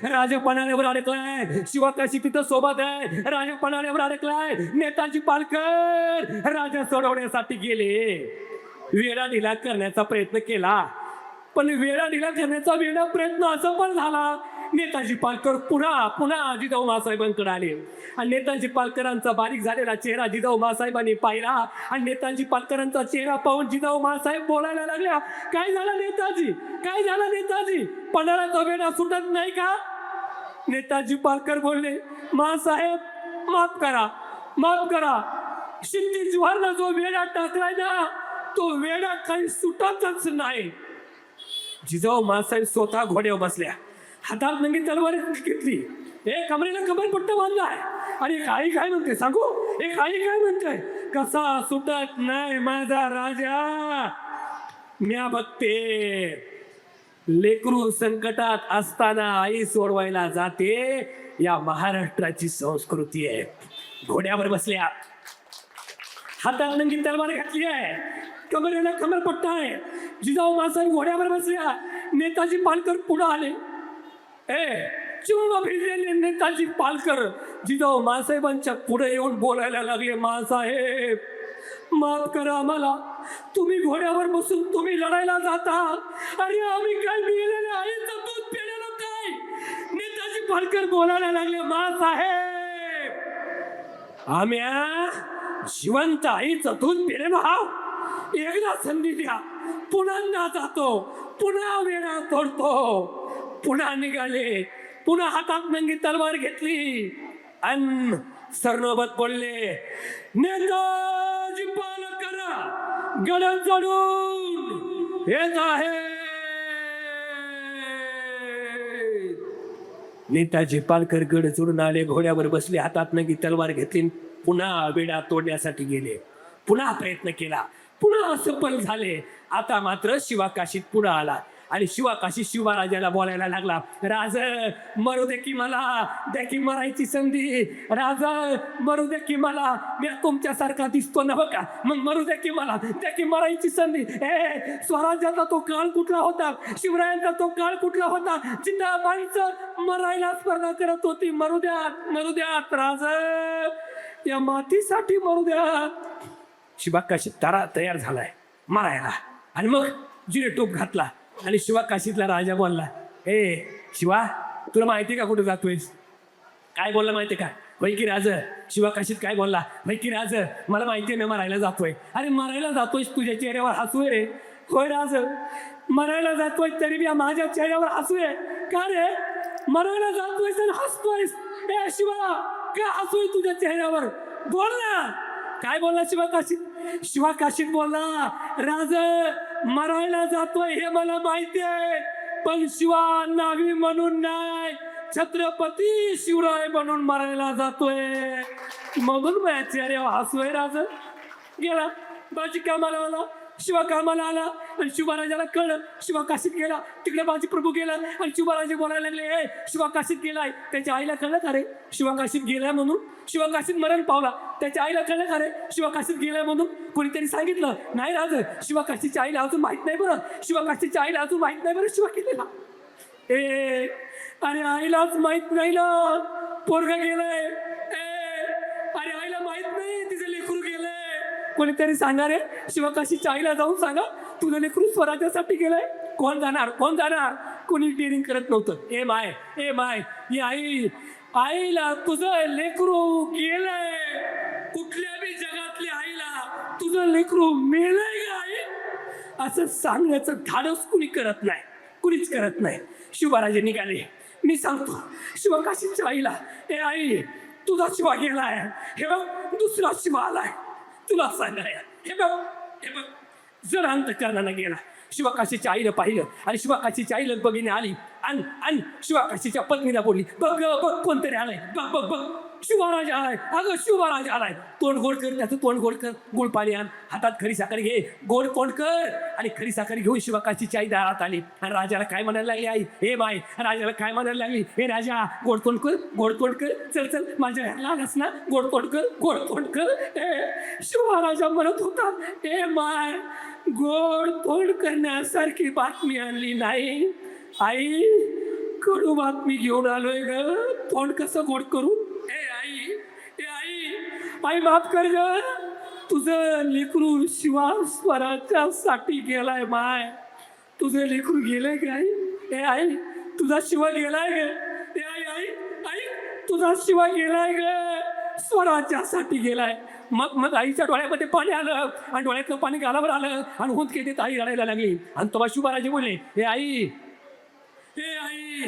राजा पणाल्यावर अडकलाय, शिवाकाशी तिथं सोबत आहे. राजा पणाल्यावर अडकलाय, नेताजी पालकर राजा सोडवण्यासाठी गेले. वेळा ढिला करण्याचा प्रयत्न केला, पण वेळा ढिला करण्याचा प्रयत्न असफल झाला. नेताजी पालकर पुन्हा जिजाऊ मासाहेबांकडे आले आणि नेताजी पालकरांचा बारीक झालेला चेहरा जिजाऊ मासाहेबांनी पाहिला आणि नेताजी पालकरांचा चेहरा पाहून जिजाऊ मासाहेब बोलायला लागल्या. काय झालं नेताजी, काय झालं नेताजी, पणालाचा वेढा सुटत नाही का? नेताजी पालकर बोलले, मासाहेब माफ करा, माफ करा. शिंदे जवाहरला जो वेढा टाकलाय ना, तो वेढा काही सुटतच नाही. जिजाऊ मासाहेब स्वतः घोड्यावर बसल्या, हातात नंगी तलवार घेतली, एक कमरेला कमरपट्टा बांधलाय आणि आई काय म्हणते सांगू, एक आई काय म्हणते, कसा सुटत नाही माझा राजा. म्या बघते लेकरू संकटात असताना आई सोडवायला जाते, या महाराष्ट्राची संस्कृती आहे. घोड्यावर बसल्या, हातात नंगी तलवार घातली आहे, कमरेला कमरपट्टा आहे. जिजाऊ मासाहेब घोड्यावर बसल्या, नेताजी पालकर पुढे आले. चिंब भिजलेले नेताजी पालकर जिजाऊ मासाहेबांच्या पुढे येऊन बोलायला लागले, मासाहेब माफ करा आम्हाला, तुम्ही घोड्यावर बसून तुम्ही लढायला जाता आणि आम्ही काय मिळालेलं आईचं दूध पिलेलं काय? नेताजी पालकर बोलायला लागले, मासाहेब आम्ही जिवंत आईचं दूध पिलेलो आहोत. एकदा संधी द्या, पुन्हा जातो, पुन्हा वेळा तोडतो. पुन्हा निघाले, पुन्हा हातात नंगी तलवार घेतली आणि सरनोबत बोलले, नेताजी पालकर गड चढून येत आहे. नेताजी पालकर गड चढून आले, घोड्यावर बसले, हातात नंगी तलवार घेतली, पुन्हा वेढा तोडण्यासाठी गेले. पुन्हा प्रयत्न केला, पुन्हा असफल झाले. आता मात्र शिवाकाशीत पुढे आला आणि शिवाकाशी शिवराजाला बोलायला लागला, राज मरू दे की मला, द्या की मरायची संधी. राजा मरू दे की मला, मी तुमच्यासारखा दिसतो ना बघा, मग मरू दे की मला, द्या की मरायची संधी. स्वराज्याचा तो काळ कुठला होता, शिवरायांचा तो काळ कुठला होता, जिंदा माणसं मरायला स्पर्धा करत होती. मरू द्या राज, या मातीसाठी मरू द्या. शिवाकाशी तयार झालाय मारायला आणि मग जिरे टोप घातला आणि शिवाकाशीतला राजा बोलला, शिवा तुला माहिती का कुठे जातोयस? काय बोलला माहिती का? होय की राज. शिवाकाशीत काय बोलला, होय की राज, मला माहिती आहे मी मरायला जातोय. अरे मरायला जातोयस, तुझ्या चेहऱ्यावर हसू आहे रे. होय राज, मरायला जातोय तरी बी माझ्या चेहऱ्यावर हसू आहे. का रे मरायला जातोयस आणि हसतोयस? शिवा का हसू आहे तुझ्या चेहऱ्यावर? बोल ना. काय बोलला शिवाकाशीत? शिवाकाशीत बोलला, राज मरायला जातोय हे मला माहिती आहे, पण शिवा नावी म्हणून नाही, छत्रपती शिवराय म्हणून मरायला जातोय. म्हणून माझ्या चेहऱ्यावर हसू आहे. राज गेला, बाजी कामाला आला, शिवा कामाला आला आणि शिवराजाला कळलं. शिवाकाशीत गेला, तिकडे बाजी प्रभू गेला आणि शिवराजे बोलायला लागले, शिवाकाशीत गेलाय. त्याच्या आईला कळलं का रे शिवाकाशीत गेलाय म्हणून? शिवाकाशीत मरण पावला, त्याच्या आईला कळलं का रे शिवाकाशीत गेलाय म्हणून? कोणीतरी सांगितलं नाही राज, शिवाकाशीच्या आईला अजून माहित नाही बरं, शिवाकाशीच्या आईला अजून माहित नाही बरं शिवा गेलेला. अरे आईलाच माहित नाही ना, पोरगा गेलाय. अरे आईला माहित नाही तिचं लेकरू गेलंय. कोणीतरी सांगा रे, शिवाकाशीच्या आईला जाऊन सांगा तुझं लेकरू स्वराज्यासाठी गेलंय. कोण जाणार? कोणी डेअरिंग करत नव्हतं. ए माय ही आईला तुझं लेकरू गेलंय, कुठल्या बी जगातल्या आईला तुझं लेकरू मेलंय का आई, असं सांगण्याचं धाडस कुणीच करत नाही. शिवराजे निघाले. मी सांगतो शिवकाशीच्या आईला, आई तुझा शिवा गेलाय, हे बघ दुसरा शिवा आलाय, तुला सांगाय. हे बघ जर अंतकरणानं गेला. शिवकाशीच्या आईला पाहिलं आणि शिवकाशीच्या आईला बघितली आली आणि शिवकाशीच्या पत्नीला बोलली, बघ कोणतरी आलाय, बघ शिवराज आलाय. अगं शिवराज आलाय. तोंड गोड कर, त्याचं तोंड गोड कर, गोड पाणी आण, हातात खरी साखर घे, गोड तोंड कर. आणि खरी साखर घेऊन शिवकाशीची आई दारात आली आणि राजाला काय म्हणायला लागली आई, राजाला काय म्हणायला लागली, राजा गोड तोंड कर, चल माझ्या घरला आलास ना, गोड तोंड कर. शिवराजा म्हणत होता, माय गोड तोंड करण्यासारखी बातमी आणली नाही आई, कडू बातमी घेऊन आलोय ग, तोंड कसं गोड करू. ए आई, ए आई, आई माफ कर ग, तुझं लेकरू शिवा स्वराज्यासाठी गेलाय माय, तुझं लेकरू गेलंय काय. ए आई, तुझा शिवा गेलाय ग. ए आई आई आई, तुझा शिवा गेलाय ग, स्वराज्यासाठी गेलाय. मग आईच्या डोळ्यामध्ये पाणी आलं आणि डोळ्यातलं पाणी गालावर आलं आणि हुंद केलीत आई रडायला लागली. आणि तेव्हा शिवराजे बोलले, हे आई, हे आई,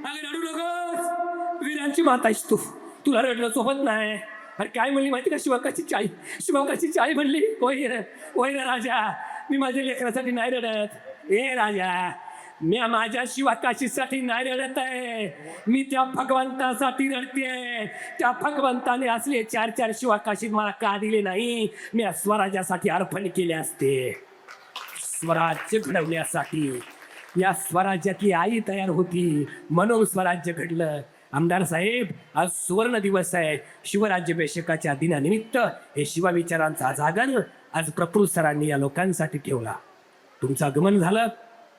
अगं रडू नकोस, वीरांची माता आहेस तू, तुला रडणं सोबत नाही. अरे काय म्हणली माहिती का शिवकाशीची आई, शिवकाशीची आई म्हणली, होय होय रे राजा, मी माझ्या लेकरासाठी नाही रडत. ए राजा, मी माझ्या शिवकाशीसाठी नाही रडत आहे, मी त्या भगवंतासाठी रडते. त्या भगवंताने असले 4-4 शिवकाशी मला का दिले नाही, मी स्वराज्यासाठी अर्पण केले असते. स्वराज्य घडवण्यासाठी या स्वराज्यातली आई तयार होती, म्हणून स्वराज्य घडलं. आमदार साहेब, आज सुवर्ण दिवस आहे शिवराज्याभिषेकाच्या दिनानिमित्त. हे शिवविचारांचा जागर आज प्रफुल्ल सरांनी या लोकांसाठी ठेवला. तुमचं आगमन झालं,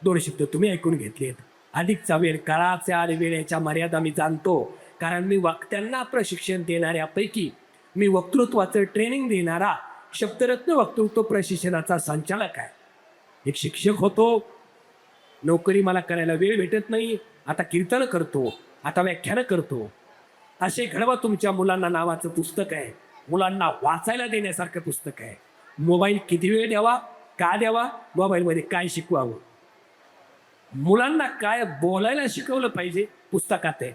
2 शब्द तुम्ही ऐकून घेतलेत. अधिकचा वेळ, काळाच्या आणि वेळेच्या मर्यादा मी जाणतो, कारण मी वक्त्यांना प्रशिक्षण देणाऱ्यापैकी मी वक्तृत्वाचं ट्रेनिंग देणारा शब्दरत्न वक्तृत्व प्रशिक्षणाचा संचालक आहे. एक शिक्षक होतो, नोकरी मला करायला वेळ भेटत नाही, आता कीर्तन करतो, आता व्याख्यानं करतो. असे घडवा तुमच्या मुलांना नावाचं पुस्तक आहे, मुलांना वाचायला देण्यासारखं पुस्तक आहे. मोबाईल किती वेळ द्यावा, का द्यावा, मोबाईलमध्ये काय शिकवावं, मुलांना काय बोलायला शिकवलं पाहिजे पुस्तकात आहे.